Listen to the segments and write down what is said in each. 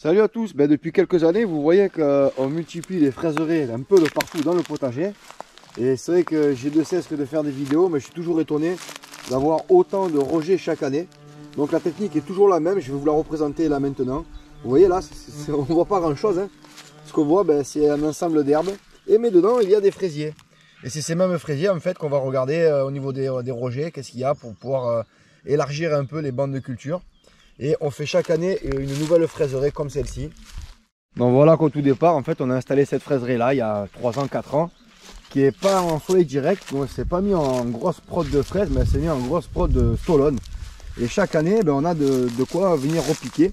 Salut à tous, depuis quelques années vous voyez qu'on multiplie les fraiseries un peu de partout dans le potager. Et c'est vrai que j'ai de cesse que de faire des vidéos, mais je suis toujours étonné d'avoir autant de rejets chaque année. Donc la technique est toujours la même, je vais vous la représenter là maintenant. Vous voyez là, on ne voit pas grand chose, hein. Ce qu'on voit c'est un ensemble d'herbes. Mais dedans il y a des fraisiers. Et c'est ces mêmes fraisiers en fait qu'on va regarder au niveau des rejets, qu'est-ce qu'il y a pour pouvoir élargir un peu les bandes de culture. Et on fait chaque année une nouvelle fraiserie comme celle-ci. Donc voilà qu'au tout départ, en fait, on a installé cette fraiserie là il y a 3 ans, 4 ans, qui n'est pas en soleil direct, donc c'est pas mis en grosse prod de fraises, mais c'est mis en grosse prod de stolone. Et chaque année, on a de quoi venir repiquer,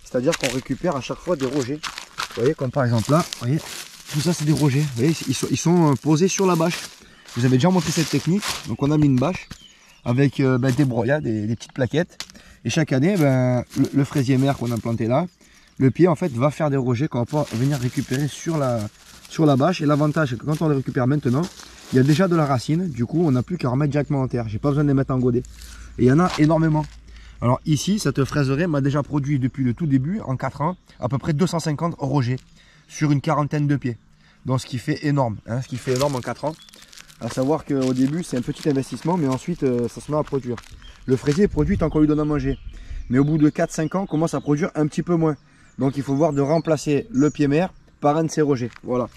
c'est-à-dire qu'on récupère à chaque fois des rejets. Vous voyez, comme par exemple là, vous voyez, tout ça c'est des rejets. Vous voyez, ils sont posés sur la bâche. Je vous avais déjà montré cette technique, donc on a mis une bâche avec des broyats, des petites plaquettes. Et chaque année, le fraisier mère qu'on a planté là, le pied en fait va faire des rejets qu'on va pouvoir venir récupérer sur la bâche. Et l'avantage c'est que quand on les récupère maintenant, il y a déjà de la racine, du coup on n'a plus qu'à remettre directement en terre. J'ai pas besoin de les mettre en godet. Et il y en a énormément. Alors ici, cette fraiserie m'a déjà produit depuis le tout début, en 4 ans, à peu près 250 rejets sur une quarantaine de pieds. Donc ce qui fait énorme, hein, ce qui fait énorme en 4 ans. À savoir qu'au début c'est un petit investissement, mais ensuite ça se met à produire. Le fraisier produit tant qu'on lui donne à manger. Mais au bout de 4-5 ans, on commence à produire un petit peu moins. Donc il faut voir de remplacer le pied mère par un de ces rejets. Voilà.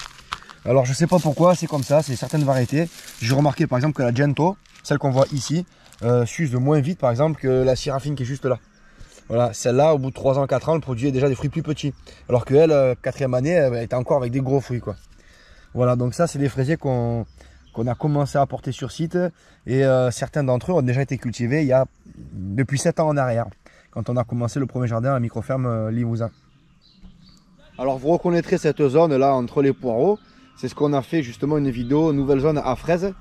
Alors je sais pas pourquoi, c'est comme ça, c'est certaines variétés. J'ai remarqué par exemple que la Gento, celle qu'on voit ici, s'use moins vite par exemple que la Syrafine qui est juste là. Voilà, celle-là, au bout de 3 ans, 4 ans, elle produit déjà des fruits plus petits. Alors qu'elle, 4e année, elle était encore avec des gros fruits, quoi. Voilà, donc ça c'est des fraisiers qu'on a commencé à porter sur site, et certains d'entre eux ont déjà été cultivés il y a depuis 7 ans en arrière, quand on a commencé le premier jardin à la microferme Limousin. Alors vous reconnaîtrez cette zone là entre les poireaux, c'est ce qu'on a fait justement une vidéo nouvelle zone à fraises.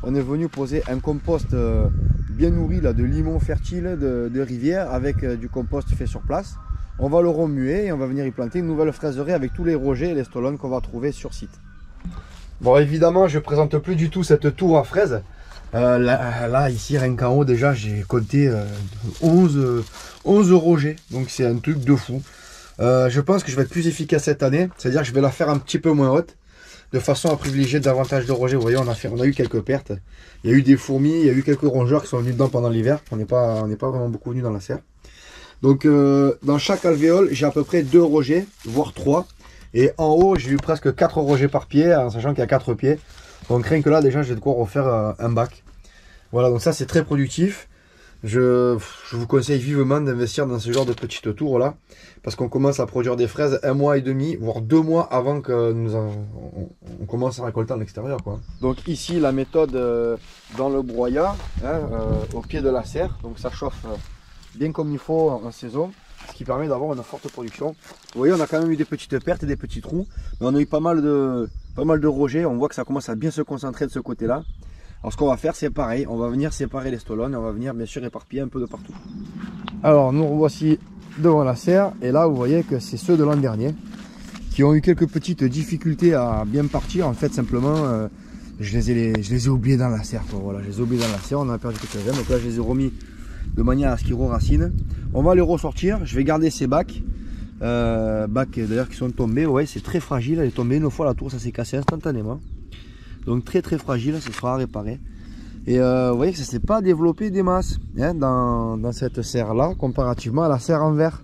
On est venu poser un compost bien nourri là, de limon fertile de rivière avec du compost fait sur place. On va le remuer et on va venir y planter une nouvelle fraiserie avec tous les rejets et les stolones qu'on va trouver sur site. Bon, évidemment, je ne présente plus du tout cette tour à fraises. Là, ici, rien qu'en haut, déjà, j'ai compté 11 rejets. Donc, c'est un truc de fou. Je pense que je vais être plus efficace cette année. C'est-à-dire que je vais la faire un petit peu moins haute, de façon à privilégier davantage de rejets. Vous voyez, on a eu quelques pertes. Il y a eu des fourmis, il y a eu quelques rongeurs qui sont venus dedans pendant l'hiver. On n'est pas vraiment beaucoup venus dans la serre. Donc, dans chaque alvéole, j'ai à peu près 2 rejets, voire 3. Et en haut, j'ai eu presque 4 rejets par pied, en sachant qu'il y a 4 pieds. Donc rien que là, déjà, j'ai de quoi refaire un bac. Voilà, donc ça, c'est très productif. Je vous conseille vivement d'investir dans ce genre de petite tour là. Parce qu'on commence à produire des fraises 1 mois et demi, voire 2 mois avant que on commence à récolter en extérieur, quoi. Donc ici, la méthode dans le broyat, hein, au pied de la serre. Donc ça chauffe bien comme il faut en saison, ce qui permet d'avoir une forte production. Vous voyez, on a quand même eu des petites pertes et des petits trous, mais on a eu pas mal de rejets. On voit que ça commence à bien se concentrer de ce côté là. Alors ce qu'on va faire, c'est pareil, on va venir séparer les stolones et on va venir bien sûr éparpiller un peu de partout. Alors nous revoici devant la serre, et là vous voyez que c'est ceux de l'an dernier qui ont eu quelques petites difficultés à bien partir. En fait, simplement je les ai oubliés dans la serre, quoi. Voilà, je les ai oubliés dans la serre, on a perdu quelques-uns, donc là je les ai remis de manière à ce qu'ils re-racinent. On va les ressortir, je vais garder ces bacs. Bacs d'ailleurs qui sont tombés, ouais, c'est très fragile, elle est tombée une fois la tour, ça s'est cassé instantanément. Donc très fragile, ce sera réparé. Et vous voyez que ça ne s'est pas développé des masses, hein, dans cette serre là, comparativement à la serre en verre.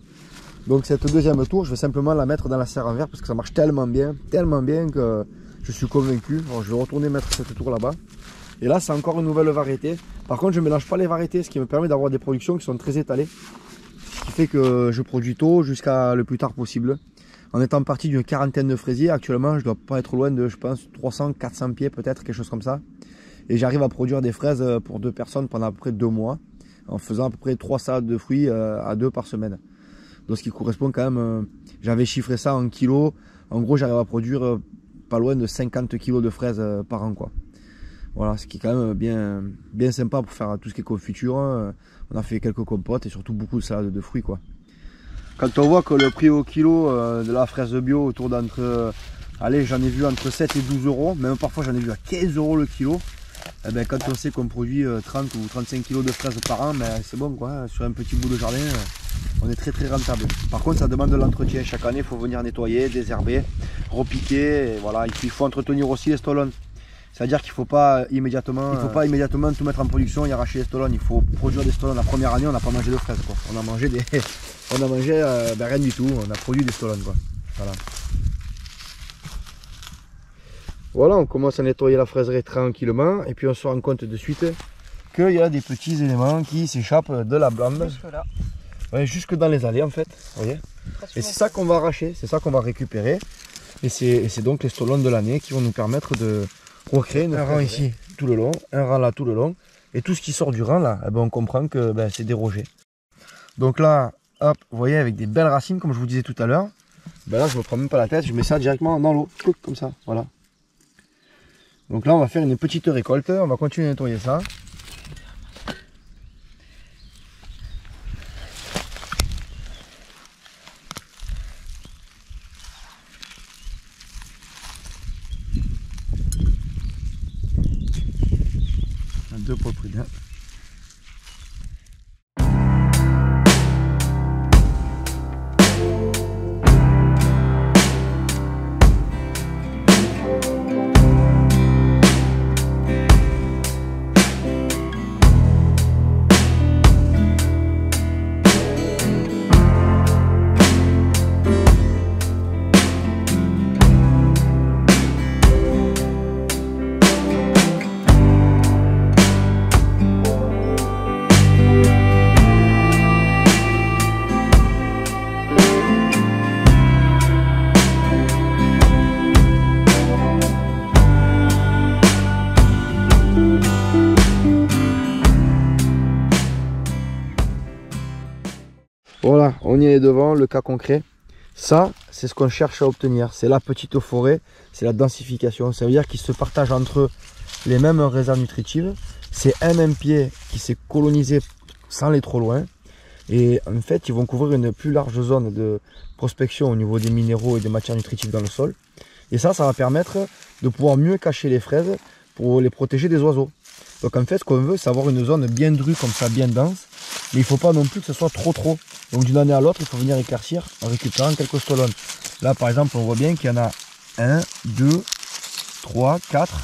Donc cette deuxième tour, je vais simplement la mettre dans la serre en verre parce que ça marche tellement bien que je suis convaincu. Alors, je vais retourner mettre cette tour là-bas. Et là, c'est encore une nouvelle variété. Par contre, je ne mélange pas les variétés, ce qui me permet d'avoir des productions qui sont très étalées. Ce qui fait que je produis tôt jusqu'à le plus tard possible. En étant parti d'une quarantaine de fraisiers, actuellement, je ne dois pas être loin de, je pense, 300-400 pieds peut-être, quelque chose comme ça. Et j'arrive à produire des fraises pour 2 personnes pendant à peu près 2 mois, en faisant à peu près 3 salades de fruits à 2 par semaine. Donc ce qui correspond quand même, j'avais chiffré ça en kilos. En gros, j'arrive à produire pas loin de 50 kilos de fraises par an, quoi. Voilà, ce qui est quand même bien sympa pour faire tout ce qui est confiture. On a fait quelques compotes et surtout beaucoup de salades de fruits, quoi. Quand on voit que le prix au kilo de la fraise bio autour d'entre, allez, j'en ai vu entre 7 et 12 euros, même parfois j'en ai vu à 15 euros le kilo. Eh ben, quand on sait qu'on produit 30 ou 35 kilos de fraises par an, ben, c'est bon, quoi. Sur un petit bout de jardin, on est très rentable. Par contre, ça demande de l'entretien. Chaque année, il faut venir nettoyer, désherber, repiquer. Et voilà. Et puis, il faut entretenir aussi les stolons. C'est-à-dire qu'il ne faut pas immédiatement tout mettre en production et arracher les stolons. Il faut produire des stolons. La première année, on n'a pas mangé de fraises, quoi. On a mangé rien du tout. On a produit des stolons, quoi. Voilà. Voilà, on commence à nettoyer la fraiserie tranquillement et puis on se rend compte de suite qu'il y a des petits éléments qui s'échappent de la blande. Jusque là. Ouais, jusque dans les allées en fait. Vous voyez, et c'est ça qu'on va arracher, c'est ça qu'on va récupérer. Et c'est donc les stolons de l'année qui vont nous permettre de recréer un rang ici tout le long, un rang là tout le long. Et tout ce qui sort du rang là, eh ben, on comprend que c'est des rogers. Donc là, hop, vous voyez, avec des belles racines comme je vous disais tout à l'heure. Là je ne me prends même pas la tête, je mets ça directement dans l'eau, comme ça, voilà. Donc là on va faire une petite récolte, on va continuer à nettoyer ça. Deux pots prudents. Voilà, on y est devant, le cas concret. Ça, c'est ce qu'on cherche à obtenir. C'est la petite forêt, c'est la densification. Ça veut dire qu'ils se partagent entre eux les mêmes réserves nutritives. C'est un même pied qui s'est colonisé sans aller trop loin. Et en fait, ils vont couvrir une plus large zone de prospection au niveau des minéraux et des matières nutritives dans le sol. Et ça va permettre de pouvoir mieux cacher les fraises pour les protéger des oiseaux. Donc en fait, ce qu'on veut, c'est avoir une zone bien drue, comme ça, bien dense. Mais il ne faut pas non plus que ce soit trop. Donc d'une année à l'autre, il faut venir éclaircir en récupérant quelques stolons. Là, par exemple, on voit bien qu'il y en a 1, 2, 3, 4.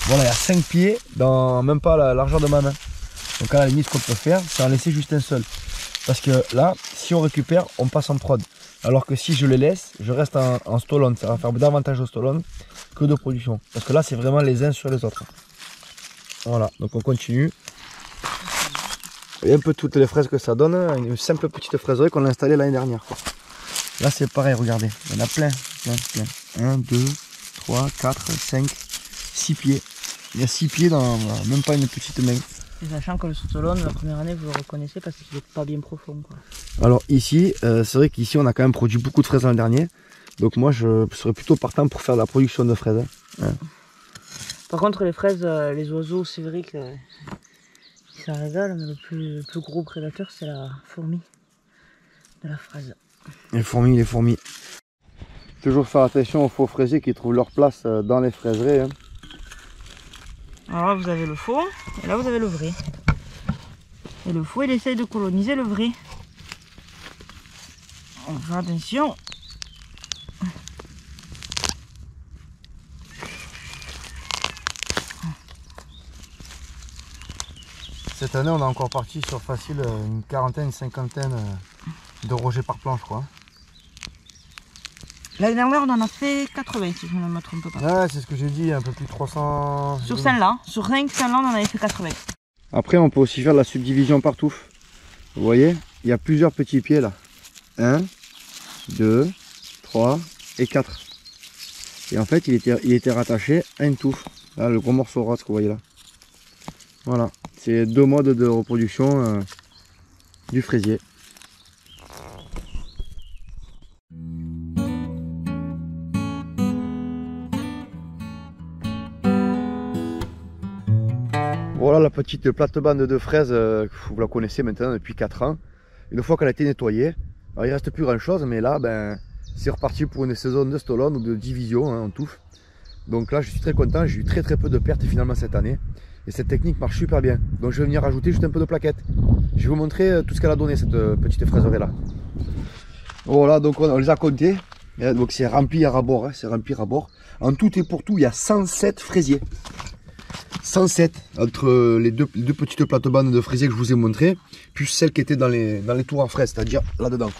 Voilà, il y a 5 pieds dans même pas la largeur de ma main. Donc à la limite, ce qu'on peut faire, c'est en laisser juste un seul. Parce que là, si on récupère, on passe en prod. Alors que si je les laisse, je reste en stolon. Ça va faire davantage de stolon que de production. Parce que là, c'est vraiment les uns sur les autres. Voilà, donc on continue. Et un peu toutes les fraises que ça donne, une simple petite fraiserie qu'on a installée l'année dernière, quoi. Là c'est pareil, regardez, il y en a plein. 1, 2, 3, 4, 5, 6 pieds. Il y a 6 pieds dans même pas une petite main. Et sachant que le stolon, la première année, vous le reconnaissez parce qu'il n'est pas bien profond, quoi. Alors ici, c'est vrai qu'ici on a quand même produit beaucoup de fraises l'an dernier. Donc moi je serais plutôt partant pour faire de la production de fraises. Hein. Par contre les fraises, les oiseaux, c'est vrai que ça régale, mais le plus gros prédateur c'est la fourmi de la fraise. Les fourmis. Toujours faire attention aux faux fraisiers qui trouvent leur place dans les fraiseries. Hein. Alors là vous avez le faux, et là vous avez le vrai. Et le faux il essaye de coloniser le vrai. On fait attention. Cette année, on a encore parti sur facile une quarantaine, une cinquantaine de rogers par planche, quoi. L'année dernière, on en a fait 80, si je ne me trompe pas. Ouais, c'est ce que j'ai dit, un peu plus de 300... Sur celle-là, sur rien que celle-là, on en avait fait 80. Après, on peut aussi faire de la subdivision par touffe. Vous voyez, il y a plusieurs petits pieds là. 1, 2, 3 et 4. Et en fait, il était rattaché à une touffe. Là, le gros morceau rose que vous voyez là. Voilà, c'est deux modes de reproduction du fraisier. Voilà la petite plate-bande de fraises, vous la connaissez maintenant depuis 4 ans. Une fois qu'elle a été nettoyée, alors il ne reste plus grand chose, mais là c'est reparti pour une saison de stolon ou de division en touffe. Donc là je suis très content, j'ai eu très peu de pertes finalement cette année. Et cette technique marche super bien. Donc je vais venir rajouter juste un peu de plaquettes. Je vais vous montrer tout ce qu'elle a donné, cette petite fraiserie là. Voilà, donc on les a comptés. Donc c'est rempli à rabord, hein, c'est rempli à rabord. En tout et pour tout, il y a 107 fraisiers. 107 entre les deux petites plates-bandes de fraisiers que je vous ai montré, plus celles qui étaient dans les tours à fraises, c'est-à-dire là-dedans.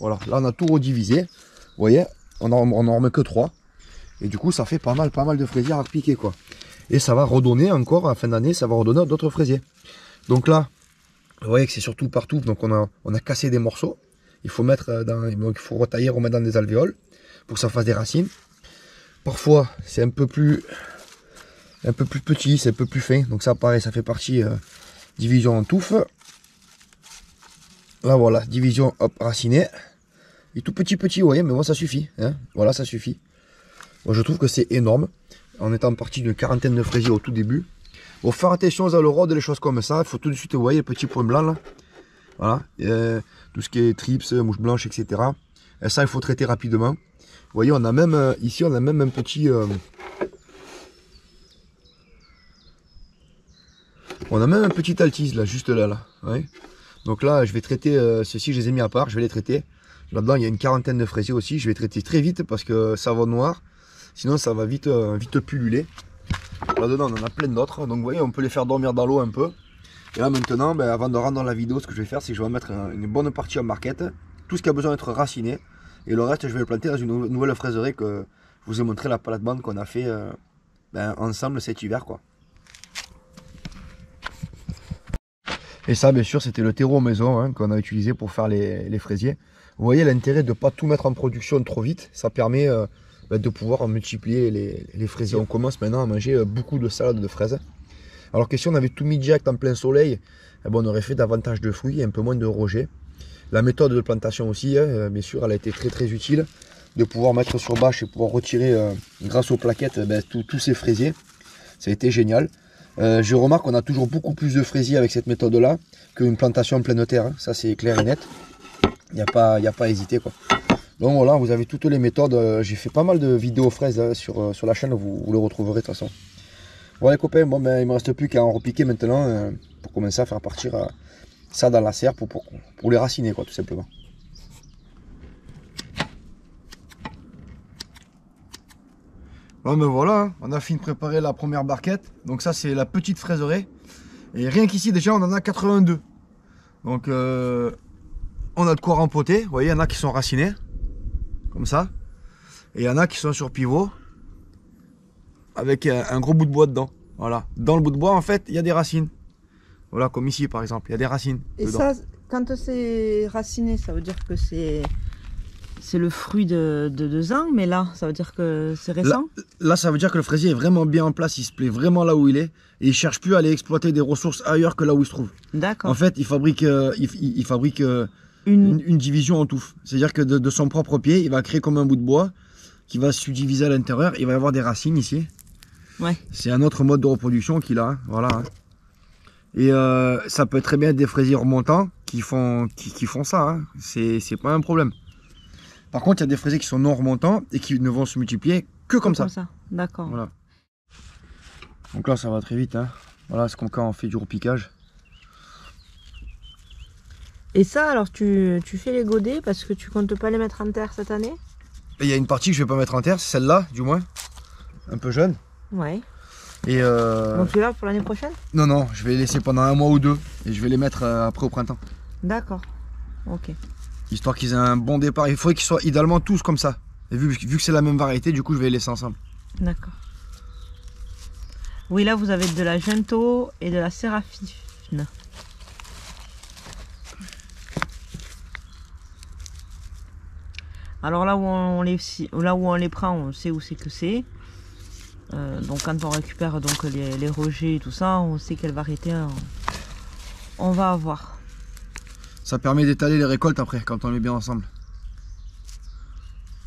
Voilà, là on a tout redivisé. Vous voyez, on en remet que 3. Et du coup, ça fait pas mal de fraisiers à repiquer, quoi. Et ça va redonner encore, à la fin d'année, ça va redonner d'autres fraisiers. Donc là, vous voyez que c'est surtout partout, donc on a cassé des morceaux. Il faut mettre donc il faut retailler, remettre dans des alvéoles pour que ça fasse des racines. Parfois, c'est un peu plus petit, c'est un peu plus fin. Donc ça, pareil, ça fait partie division en touffe. Là, voilà, division, hop, raciné. Et tout petit, vous voyez, mais moi, ça suffit. Hein, voilà, ça suffit. Moi, je trouve que c'est énorme. En étant parti d'une quarantaine de fraisiers au tout début. Bon, faire attention aux aleurodes, les choses comme ça. Il faut tout de suite, vous voyez, le petit point blanc là. Voilà. Tout ce qui est trips, mouches blanches, etc. Et ça, il faut traiter rapidement. Vous voyez, on a même, ici, on a même un petit... on a même un petit altise là, juste là. Ouais. Donc là, je vais traiter ceux-ci, je les ai mis à part, je vais les traiter. Là-dedans, il y a une quarantaine de fraisiers aussi. Je vais traiter très vite parce que ça va noir. Sinon, ça va vite pulluler. Là-dedans, on en a plein d'autres. Donc, vous voyez, on peut les faire dormir dans l'eau un peu. Et là, maintenant, ben, avant de rentrer dans la vidéo, ce que je vais faire, c'est que je vais mettre une bonne partie en marquette. Tout ce qui a besoin d'être raciné. Et le reste, je vais le planter dans une nouvelle fraiserie que je vous ai montré, la plate-bande qu'on a fait ensemble cet hiver, quoi. Et ça, bien sûr, c'était le terreau maison hein, qu'on a utilisé pour faire les fraisiers. Vous voyez l'intérêt de ne pas tout mettre en production trop vite. Ça permet de pouvoir multiplier les fraisiers. On commence maintenant à manger beaucoup de salades de fraises. Alors que si on avait tout mis direct en plein soleil, eh ben, on aurait fait davantage de fruits et un peu moins de rejets. La méthode de plantation aussi, hein, bien sûr, elle a été très utile. De pouvoir mettre sur bâche et pouvoir retirer, grâce aux plaquettes, tous ces fraisiers. Ça a été génial. Je remarque qu'on a toujours beaucoup plus de fraisiers avec cette méthode-là qu'une plantation en pleine terre. Hein. Ça, c'est clair et net. Il n'y a pas à hésiter, quoi. Donc voilà, vous avez toutes les méthodes. J'ai fait pas mal de vidéos fraises hein, sur la chaîne, vous le retrouverez de toute façon. Bon les copains, bon, ben, il ne me reste plus qu'à en repiquer maintenant pour commencer à faire partir ça dans la serre pour les raciner, quoi, tout simplement. Bon ben voilà, hein, on a fini de préparer la première barquette. Donc ça c'est la petite fraiserie. Et rien qu'ici déjà on en a 82. Donc on a de quoi rempoter. Vous voyez, il y en a qui sont racinés. Comme ça. Et il y en a qui sont sur pivot. Avec un gros bout de bois dedans. Voilà. Dans le bout de bois en fait il y a des racines. Voilà, comme ici par exemple, il y a des racines. Et dedans. Ça, quand c'est raciné, ça veut dire que c'est le fruit de 2 ans, mais là, ça veut dire que c'est récent. Là, ça veut dire que le fraisier est vraiment bien en place, il se plaît vraiment là où il est, et il cherche plus à aller exploiter des ressources ailleurs que là où il se trouve. D'accord. En fait, il fabrique, une division en touffe. C'est-à-dire que de son propre pied, il va créer comme un bout de bois qui va se subdiviser à l'intérieur. Il va y avoir des racines ici. Ouais. C'est un autre mode de reproduction qu'il a. Hein. Voilà. Hein. Et ça peut très bien être des fraisiers remontants qui font ça. Hein. C'est pas un problème. Par contre, il y a des fraisiers qui sont non remontants et qui ne vont se multiplier que comme ça. D'accord. Voilà. Donc là, ça va très vite. Hein. Voilà, c'est comme quand on fait du repiquage. Et ça, alors, tu fais les godets parce que tu comptes pas les mettre en terre cette année? Il y a une partie que je vais pas mettre en terre, c'est celle-là, du moins. Un peu jeune. Ouais. Et donc tu es là pour l'année prochaine? Non, non, je vais les laisser pendant 1 mois ou 2 et je vais les mettre après au printemps. D'accord. Ok. Histoire qu'ils aient un bon départ. Il faudrait qu'ils soient idéalement tous comme ça. Et vu que c'est la même variété, du coup, je vais les laisser ensemble. D'accord. Oui, là, vous avez de la Gento et de la Séraphine. Alors là où on les prend, on sait où c'est que c'est. Donc quand on récupère donc les rejets et tout ça, on sait quelle variété on va avoir. Ça permet d'étaler les récoltes après, quand on met bien ensemble.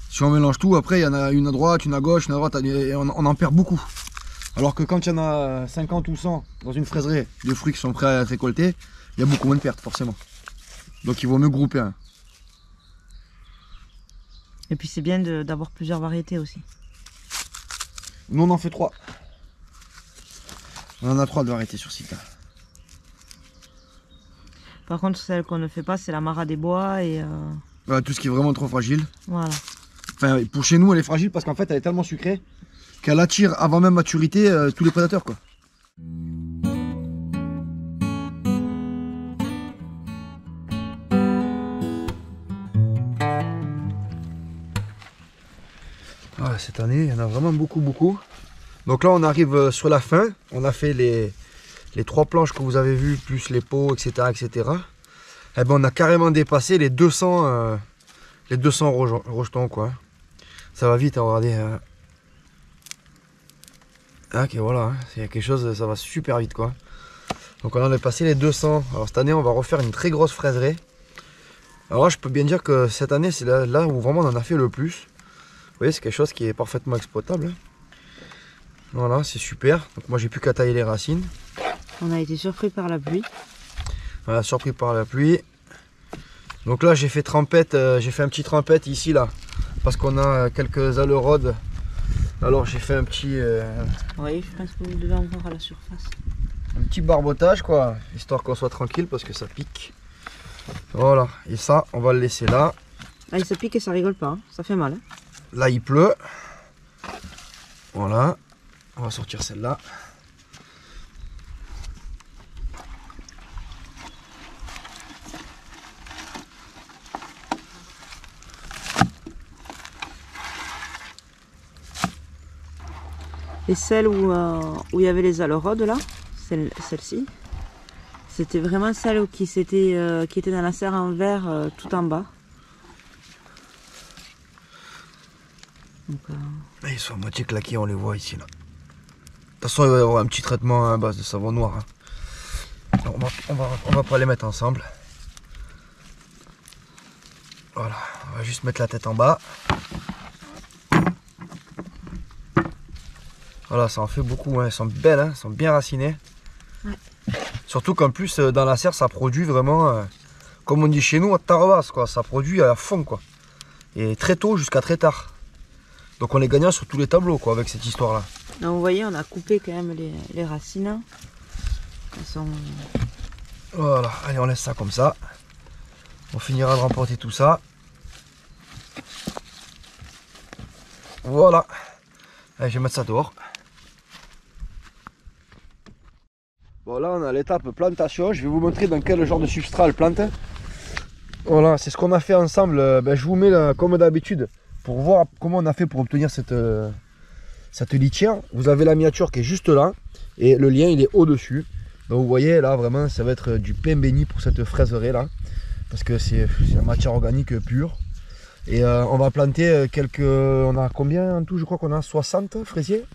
Si on mélange tout, après il y en a une à droite, une à gauche, une à droite, et on en perd beaucoup. Alors que quand il y en a 50 ou 100 dans une fraiserie, des fruits qui sont prêts à être récoltés, il y a beaucoup moins de pertes forcément. Donc il vaut mieux grouper. Hein. Et puis c'est bien d'avoir plusieurs variétés aussi. Nous on en fait 3. On en a 3 de variétés sur site. Par contre, celle qu'on ne fait pas, c'est la Mara des Bois et... Voilà, tout ce qui est vraiment trop fragile. Voilà. Enfin, pour chez nous, elle est fragile parce qu'en fait, elle est tellement sucrée qu'elle attire avant même maturité tous les prédateurs, quoi. Ah, cette année, il y en a vraiment beaucoup. Donc là, on arrive sur la fin. On a fait les 3 planches que vous avez vues, plus les pots, etc. Et ben, on a carrément dépassé les 200 rejetons, quoi. Ça va vite, hein, regardez. Ok, voilà, c'est quelque chose, ça va super vite, quoi. Donc on en a passé les 200. Alors cette année, on va refaire une très grosse fraiserie. Alors là, je peux bien dire que cette année, c'est là où vraiment on en a fait le plus. Vous voyez, c'est quelque chose qui est parfaitement exploitable, hein. Voilà, c'est super. Donc moi, j'ai plus qu'à tailler les racines. On a été surpris par la pluie. Voilà, surpris par la pluie. Donc là, j'ai fait trempette, j'ai fait un petit trempette ici, là, parce qu'on a quelques alerodes. Alors j'ai fait un petit... Oui, je pense que vous devez encore à la surface. Un petit barbotage, quoi, histoire qu'on soit tranquille parce que ça pique. Voilà, et ça, on va le laisser là. Ah, ça pique et ça rigole pas, hein. Ça fait mal. Hein. Là, il pleut. Voilà, on va sortir celle-là. Et celle où il y avait les alerodes là, celle-ci, c'était vraiment celle qui était dans la serre en verre tout en bas. Donc, ils sont à moitié claqués, on les voit ici là. De toute façon, il va y avoir un petit traitement à base de savon noir, hein. On va pas les mettre ensemble. Voilà, on va juste mettre la tête en bas. Voilà, ça en fait beaucoup, hein. Elles sont belles, hein. Elles sont bien racinées. Ouais. Surtout qu'en plus, dans la serre, ça produit vraiment, comme on dit chez nous, à Tarabas, quoi. Ça produit à fond, quoi. Et très tôt jusqu'à très tard. Donc on est gagnant sur tous les tableaux, quoi, avec cette histoire-là. Donc vous voyez, on a coupé quand même les racines. Elles sont... Voilà, allez, on laisse ça comme ça. On finira de remporter tout ça. Voilà. Allez, je vais mettre ça dehors. Bon, là on a l'étape plantation. Je vais vous montrer dans quel genre de substrat elle plante. Voilà, c'est ce qu'on a fait ensemble. Je vous mets là, comme d'habitude pour voir comment on a fait pour obtenir cette litière. Vous avez la miniature qui est juste là et le lien il est au dessus. Donc vous voyez là vraiment ça va être du pain béni pour cette fraiserie là, parce que c'est la matière organique pure. Et on va planter quelques... On a combien en tout? Je crois qu'on a 60 fraisiers.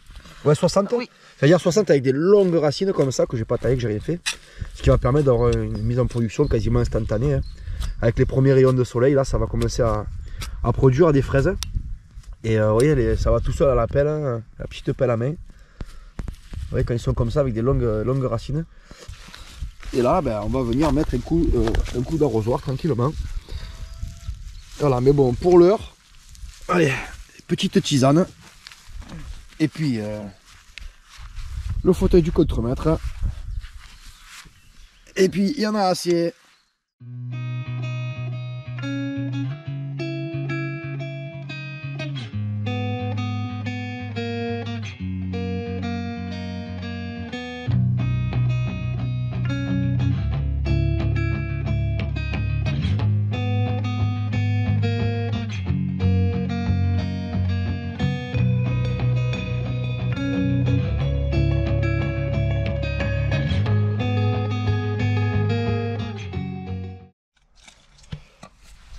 Ouais, 60. Oui. C'est-à-dire 60 avec des longues racines comme ça que j'ai pas taillé, que j'ai rien fait. Ce qui va permettre d'avoir une mise en production quasiment instantanée, hein. Avec les premiers rayons de soleil, là ça va commencer à produire des fraises. Et vous voyez, ça va tout seul à la pelle, hein, la petite pelle à main. Vous voyez, quand ils sont comme ça avec des longues racines. Et là, on va venir mettre un coup d'arrosoir tranquillement. Voilà, mais bon, pour l'heure, allez, petite tisane. Et puis, le fauteuil du contremaître. Et puis, il y en a assez.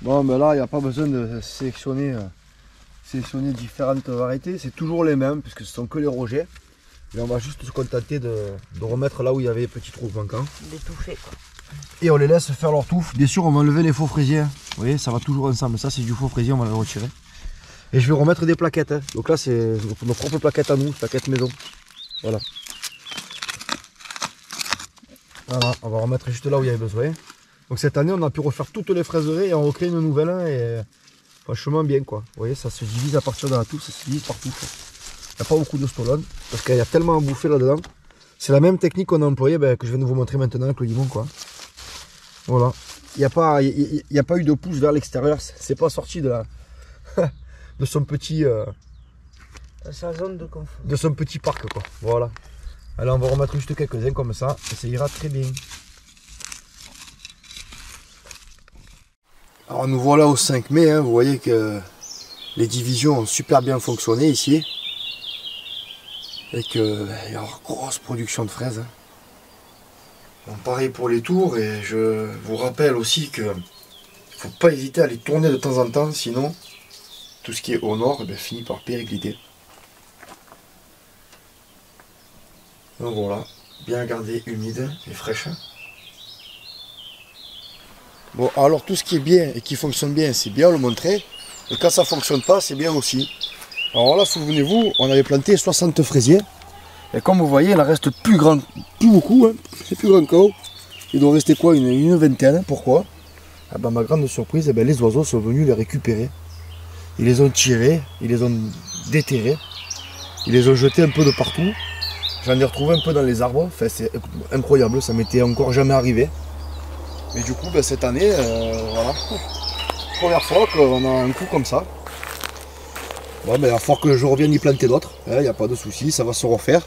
Bon, mais là, il n'y a pas besoin de sélectionner différentes variétés. C'est toujours les mêmes, puisque ce sont que les rejets. Et on va juste se contenter de remettre là où il y avait les petits trous manquants. D'étouffer, quoi. Et on les laisse faire leur touffe. Bien sûr, on va enlever les faux fraisiers. Vous voyez, ça va toujours ensemble. Ça, c'est du faux fraisier, on va le retirer. Et je vais remettre des plaquettes, hein. Donc là, c'est nos propres plaquettes à nous, plaquettes maison. Voilà. Voilà, on va remettre juste là où il y avait besoin. Donc cette année, on a pu refaire toutes les fraiseries et on recrée une nouvelle. Hein, et franchement, bien, quoi. Vous voyez, ça se divise à partir de la touffe, ça se divise partout. Il n'y a pas beaucoup de stolone parce qu'il y a tellement à bouffer là-dedans. C'est la même technique qu'on a employée que je vais vous montrer maintenant avec le limon, quoi. Voilà. Il n'y a pas eu de pouce vers l'extérieur. C'est pas sorti de de son petit sa zone de confort. De son petit parc, quoi. Voilà. Alors on va remettre juste quelques-uns comme ça et ça ira très bien. Alors nous voilà au 5 mai, hein. Vous voyez que les divisions ont super bien fonctionné ici. Et qu'il y a une grosse production de fraises. Hein. Bon, pareil pour les tours, et je vous rappelle aussi que il faut pas hésiter à les tourner de temps en temps, sinon tout ce qui est au nord finit par péricliter. Donc voilà, bien gardé, humide et fraîche. Bon, alors tout ce qui est bien et qui fonctionne bien, c'est bien le montrer. Et quand ça ne fonctionne pas, c'est bien aussi. Alors là, souvenez-vous, on avait planté 60 fraisiers. Et comme vous voyez, il en reste plus beaucoup. Hein. C'est plus grand qu'au. Il doit rester quoi, une vingtaine. Pourquoi? Ah ben, ma grande surprise, les oiseaux sont venus les récupérer. Ils les ont tirés, ils les ont déterrés. Ils les ont jetés un peu de partout. J'en ai retrouvé un peu dans les arbres. Enfin, c'est incroyable, ça m'était encore jamais arrivé. Mais du coup, cette année, voilà. Première fois qu'on a un coup comme ça. Bon, il va falloir que je revienne y planter d'autres. Il n'y a pas de souci, ça va se refaire.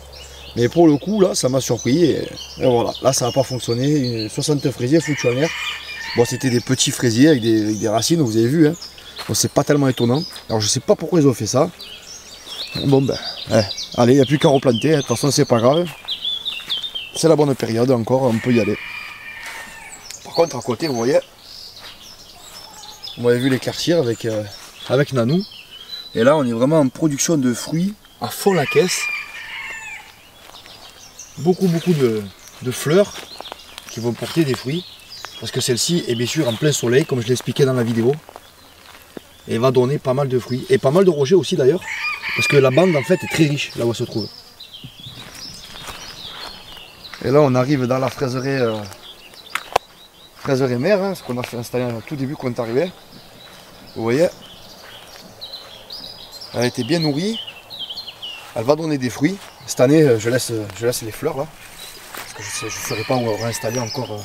Mais pour le coup, là, ça m'a surpris. Et voilà, là, ça n'a pas fonctionné. 60 fraisiers foutus en l'air. Bon, c'était des petits fraisiers avec des racines, vous avez vu. Hein. Bon, c'est pas tellement étonnant. Alors, je sais pas pourquoi ils ont fait ça. Bon, allez, il n'y a plus qu'à replanter. De toute façon, c'est pas grave. C'est la bonne période encore, on peut y aller. Par contre, à côté, vous avez vu l'éclaircir avec Nanou. Et là, on est vraiment en production de fruits à fond la caisse. Beaucoup de fleurs qui vont porter des fruits. Parce que celle-ci est bien sûr en plein soleil, comme je l'expliquais dans la vidéo. Et va donner pas mal de fruits. Et pas mal de rojets aussi d'ailleurs. Parce que la bande en fait est très riche là où elle se trouve. Et là, on arrive dans la fraiserie mère, hein, ce qu'on a fait installer au tout début quand on est arrivé. Vous voyez, elle a été bien nourrie. Elle va donner des fruits. Cette année, je laisse les fleurs là. Parce que je ne saurais pas où réinstaller encore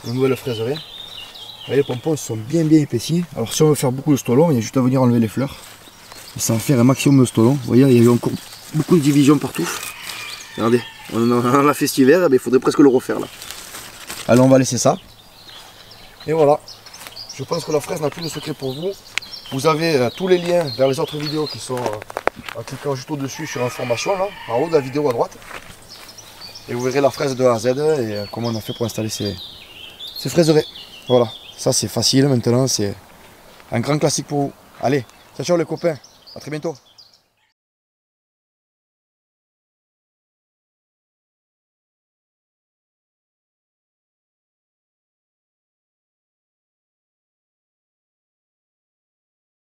une nouvelle fraiserie. Vous voyez, les pompons sont bien épaissis. Alors si on veut faire beaucoup de stolons, il y a juste à venir enlever les fleurs. Et ça va faire un maximum de stolons. Vous voyez, il y a eu encore beaucoup de divisions partout. Regardez, on en a fait cet hiver, il faudrait presque le refaire là. Alors on va laisser ça. Et voilà. Je pense que la fraise n'a plus de secret pour vous. Vous avez tous les liens vers les autres vidéos qui sont en cliquant juste au-dessus sur information, là, en haut de la vidéo à droite. Et vous verrez la fraise de A à Z et comment on a fait pour installer ces fraiseries. Voilà, ça c'est facile maintenant, c'est un grand classique pour vous. Allez, ciao les copains, à très bientôt.